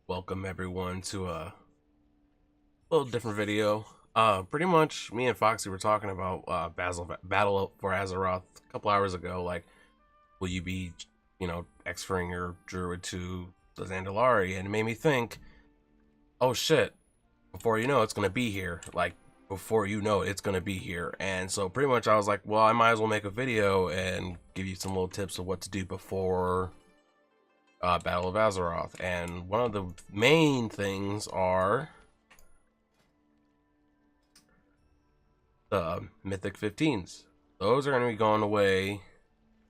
Welcome everyone to a little different video. Pretty much me and Foxy were talking about Battle for Azeroth a couple hours ago. Like, will you be, exferring your druid to the Zandalari? And it made me think, oh shit, before you know it's gonna be here. Like, before you know it's gonna be here. And so pretty much I was like, well, I might as well make a video and give you some little tips of what to do before Battle of Azeroth. And one of the main things are the Mythic 15s. Those are going to be going away,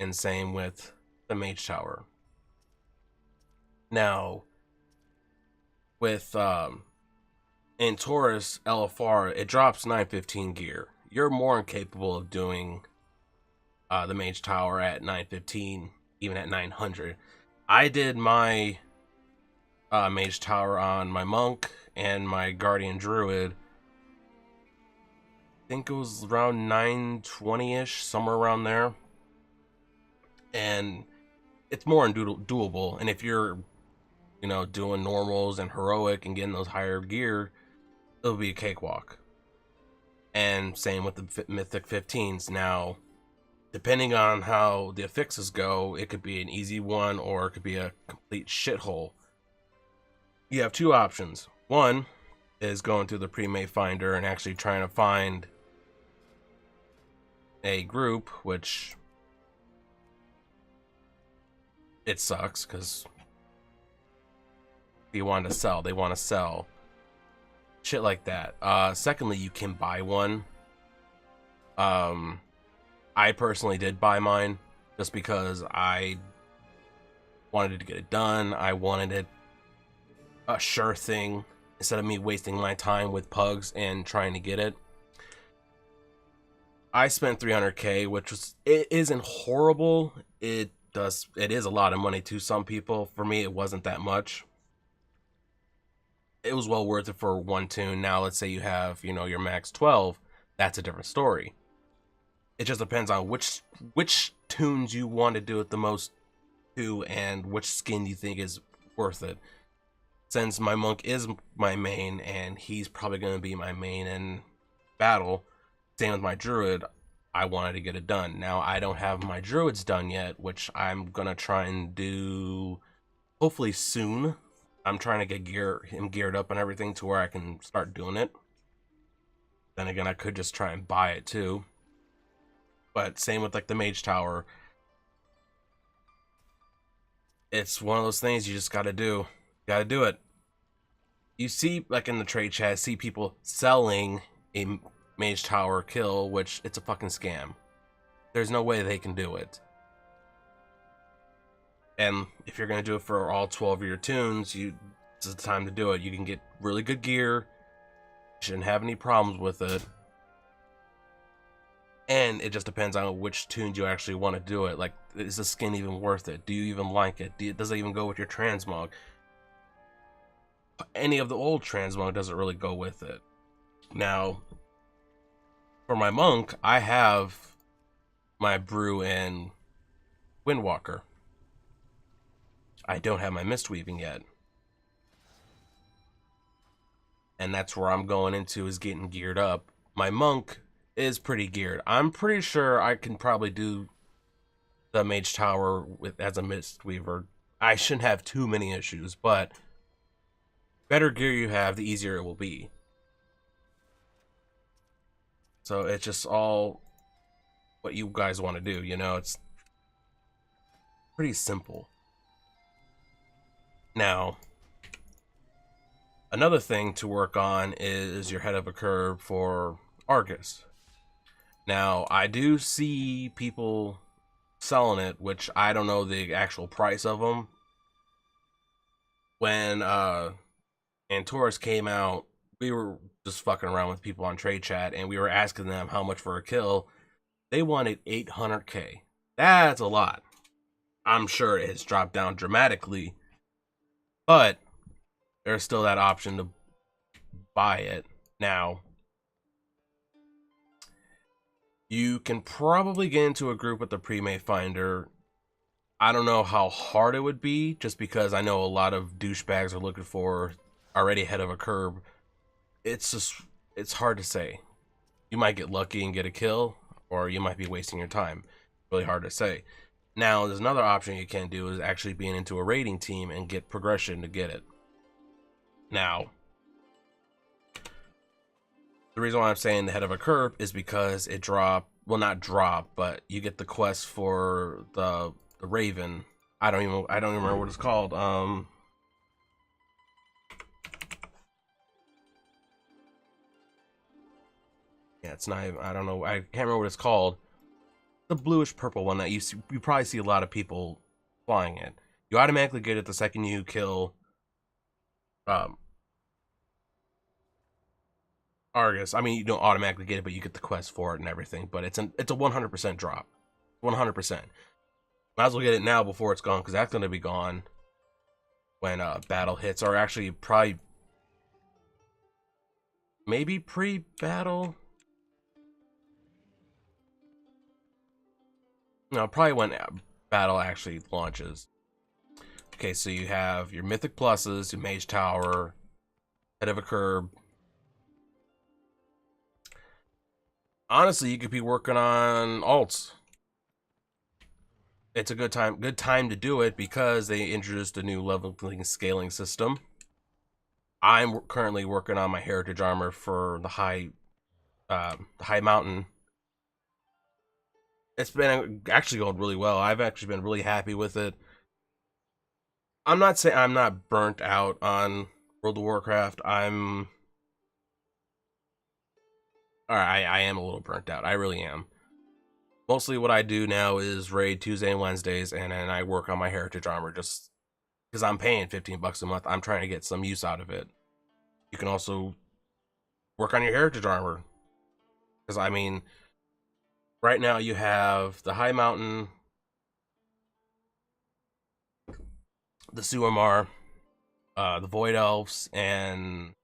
and same with the Mage Tower. Now, with in Taurus LFR, it drops 915 gear. You're more incapable of doing the Mage Tower at 915, even at 900. I did my Mage Tower on my Monk and my Guardian Druid. I think it was around 920-ish, somewhere around there. And it's more doable. And if you're, doing normals and heroic and getting those higher gear, it'll be a cakewalk. And same with the Mythic 15s. Now, depending on how the affixes go, it could be an easy one or it could be a complete shithole. You have two options. One is going through the pre-made finder and actually trying to find a group, which it sucks because they want to sell shit like that. Secondly, you can buy one. I personally did buy mine just because I wanted to get it done. I wanted it a sure thing instead of me wasting my time with pugs and trying to get it. I spent 300k, which it isn't horrible. It is a lot of money to some people. For me, it wasn't that much. It was well worth it for one tune. Now, let's say you have, your max 12. That's a different story. It just depends on which tunes you want to do it the most to and which skin you think is worth it. Since my Monk is my main and he's probably going to be my main in battle, same with my Druid, I wanted to get it done. Now, I don't have my Druids done yet, which I'm going to try and do hopefully soon. I'm trying to get him geared up and everything to where I can start doing it. Then again, I could just try and buy it too. But same with like the Mage Tower. It's one of those things you just gotta do. Gotta do it. You see, like in the trade chat, see people selling a Mage Tower kill, which it's a fucking scam. There's no way they can do it. And if you're gonna do it for all 12 of your tunes, it's the time to do it. You can get really good gear. You shouldn't have any problems with it. And it just depends on which tunes you actually want to do it. Like, is the skin even worth it? Do you even like it? Does it even go with your transmog? Any of the old transmog doesn't really go with it. Now, for my Monk, I have my Brew and Windwalker. I don't have my Mistweaving yet. And that's where I'm going into, is getting geared up. My Monk is pretty geared. I'm pretty sure I can probably do the Mage Tower as a Mistweaver. I shouldn't have too many issues, but better gear you have, the easier it will be. So it's just all what you guys want to do, it's pretty simple. Now, another thing to work on is your head of a curve for Argus. Now, I do see people selling it, which I don't know the actual price of them. When Antaurus came out, we were just fucking around with people on trade chat, and we were asking them how much for a kill. They wanted 800k. That's a lot. I'm sure it has dropped down dramatically, but there's still that option to buy it. Now, you can probably get into a group with the pre-made finder I don't know how hard it would be, just because I know a lot of douchebags are looking for already ahead of a curb. It's just, it's hard to say. You might get lucky and get a kill, or you might be wasting your time. Really hard to say. Now, there's another option you can do, is actually being into a raiding team and get progression to get it. Now, the reason why I'm saying the head of a curb is because it well, not drop, but you get the quest for the Raven. I don't even remember what it's called. Yeah, it's not even, I don't know. I can't remember what it's called. The bluish purple one that you probably see a lot of people flying it. You automatically get it the second you kill um Argus. I mean, you don't automatically get it, but you get the quest for it and everything. But it's a 100% drop, 100%. Might as well get it now before it's gone, because that's going to be gone when battle hits, or actually probably maybe pre-battle. No, probably when battle actually launches. Okay, so you have your mythic pluses, your mage tower, head of a curb. Honestly, you could be working on alts. It's a good time to do it, because they introduced a new leveling scaling system. I'm currently working on my heritage armor for the high mountain. It's been actually going really well. I've actually been really happy with it. I'm not saying I'm not burnt out on World of Warcraft. I am a little burnt out. I really am. Mostly what I do now is raid Tuesday and Wednesdays, and then I work on my heritage armor, just because I'm paying $15 a month. I'm trying to get some use out of it. You can also work on your heritage armor, because I mean, right now you have the High Mountain, the Suamar, the Void Elves, and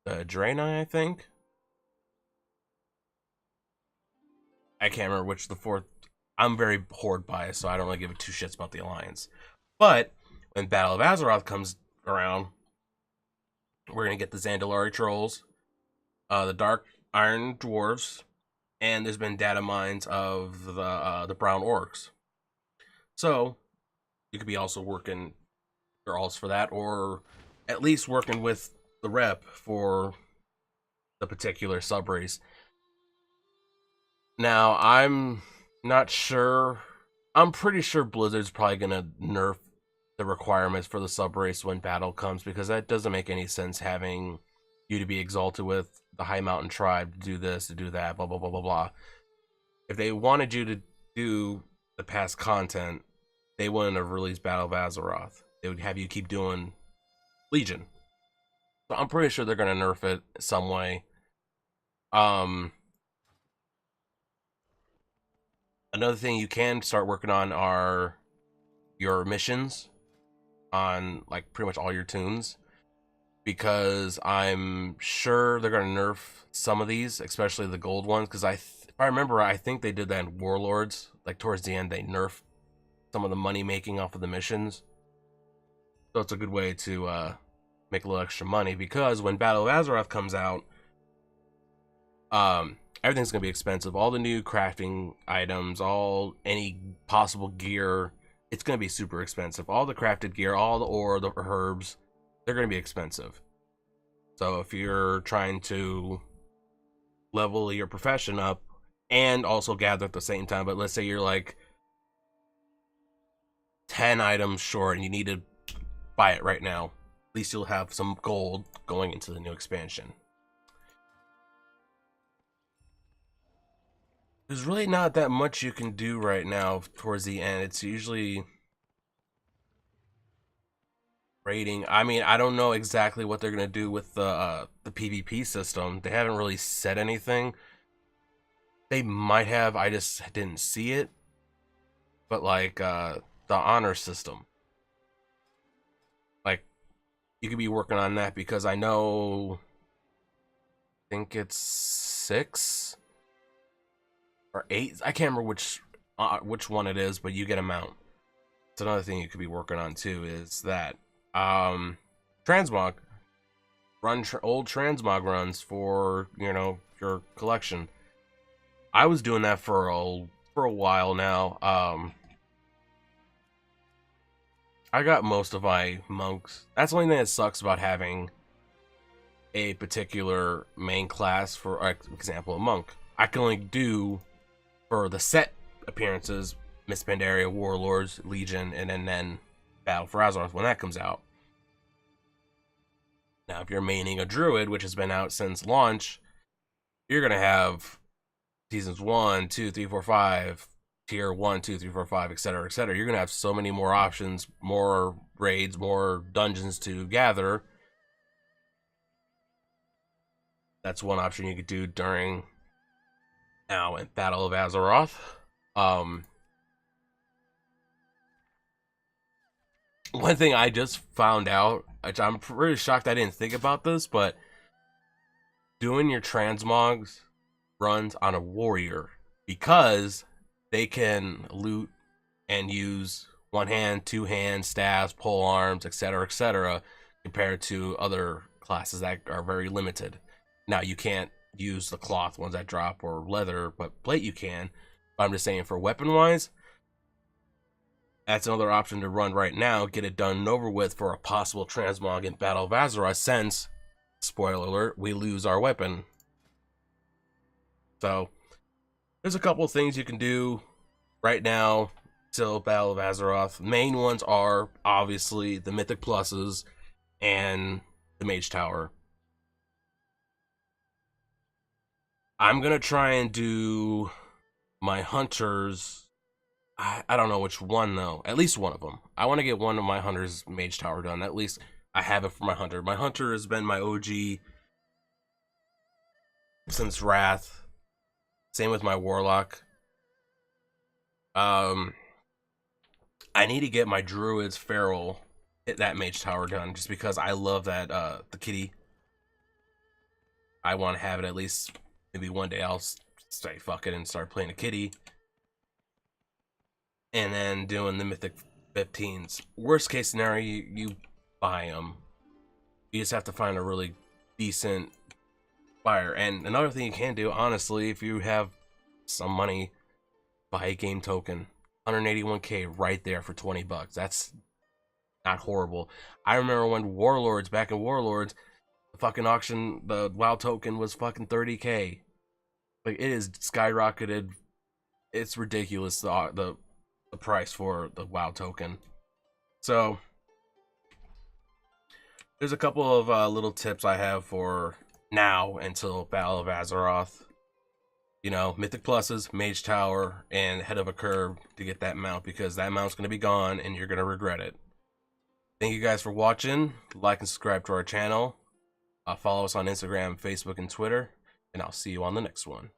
the Draenei, I think. I can't remember which the fourth. I'm very horde biased, so I don't really give a two shits about the Alliance. But when Battle of Azeroth comes around, we're gonna get the Zandalari Trolls, the Dark Iron Dwarves, and there's been data mines of the Brown Orcs. So you could be also working your alts for that, or at least working with the rep for the particular subrace. Now, I'm not sure. I'm pretty sure Blizzard's probably gonna nerf the requirements for the subrace when battle comes, because that doesn't make any sense, having you to be exalted with the High Mountain tribe to do this, to do that, blah blah blah blah blah. If they wanted you to do the past content, they wouldn't have released Battle of Azeroth. They would have you keep doing Legion. So I'm pretty sure they're gonna nerf it some way. Another thing you can start working on are your missions on like pretty much all your tunes, because I'm sure they're gonna nerf some of these, especially the gold ones. Because if I remember, I think they did that in Warlords. Like towards the end, they nerfed some of the money making off of the missions. So it's a good way to make a little extra money, because when Battle of Azeroth comes out, everything's gonna be expensive. All the new crafting items, any possible gear, it's gonna be super expensive. All the crafted gear, all the ore, the herbs, they're gonna be expensive. So if you're trying to level your profession up and also gather at the same time, but let's say you're like 10 items short and you need to buy it right now, at least you'll have some gold going into the new expansion. There's really not that much you can do right now towards the end. It's usually raiding. I mean, I don't know exactly what they're gonna do with the PvP system. They haven't really said anything. They might have, I just didn't see it. But like the honor system, like you could be working on that, because I know, I think it's 6 or 8. I can't remember which which one it is, but you get a mount. It's another thing you could be working on too, is that transmog, run old transmog runs for, you know, your collection. I was doing that for a while now. I got most of my monks. That's the only thing that sucks about having a particular main class. For example, a monk, I can only do for the set appearances Miss Pandaria, Warlords, Legion, and then Battle for Azeroth when that comes out. Now, if you're maining a druid, which has been out since launch, you're gonna have seasons 1, 2, 3, 4, 5, tier 1, 2, 3, 4, 5, etc., etc. You're gonna have so many more options, more raids, more dungeons to gather. That's one option you could do during now in Battle of Azeroth. One thing I just found out, which I'm pretty shocked I didn't think about this, but doing your transmogs runs on a warrior, because they can loot and use one hand, two hands, staves, pole arms, etc., etc., compared to other classes that are very limited. Now, you can't use the cloth ones that drop or leather, but plate you can. But I'm just saying, for weapon wise, that's another option to run right now. Get it done and over with for a possible transmog in Battle of Azeroth, since, spoiler alert, we lose our weapon. So there's a couple of things you can do right now till Battle of Azeroth. Main ones are obviously the Mythic Pluses and the Mage Tower. I'm gonna try and do my hunters. I don't know which one though. At least one of them. I want to get one of my hunters Mage Tower done. At least I have it for my hunter. My hunter has been my OG since Wrath. Same with my warlock. I need to get my druids feral, hit that Mage Tower done, just because I love that the kitty. I want to have it at least. Maybe one day I'll say fuck it and start playing a kitty. And then doing the Mythic 15s. Worst case scenario, you buy them. You just have to find a really decent buyer. And another thing you can do, honestly, if you have some money, buy a game token. 181k right there for 20 bucks. That's not horrible. I remember when Warlords, back in Warlords, the fucking auction, the WoW token was fucking 30k. Like, it is skyrocketed. It's ridiculous, the price for the WoW token. So there's a couple of little tips I have for now until Battle of Azeroth. You know, Mythic Pluses, Mage Tower, and Head of a Curve to get that mount, because that mount's going to be gone and you're going to regret it. Thank you guys for watching. Like and subscribe to our channel. Follow us on Instagram, Facebook, and Twitter. And I'll see you on the next one.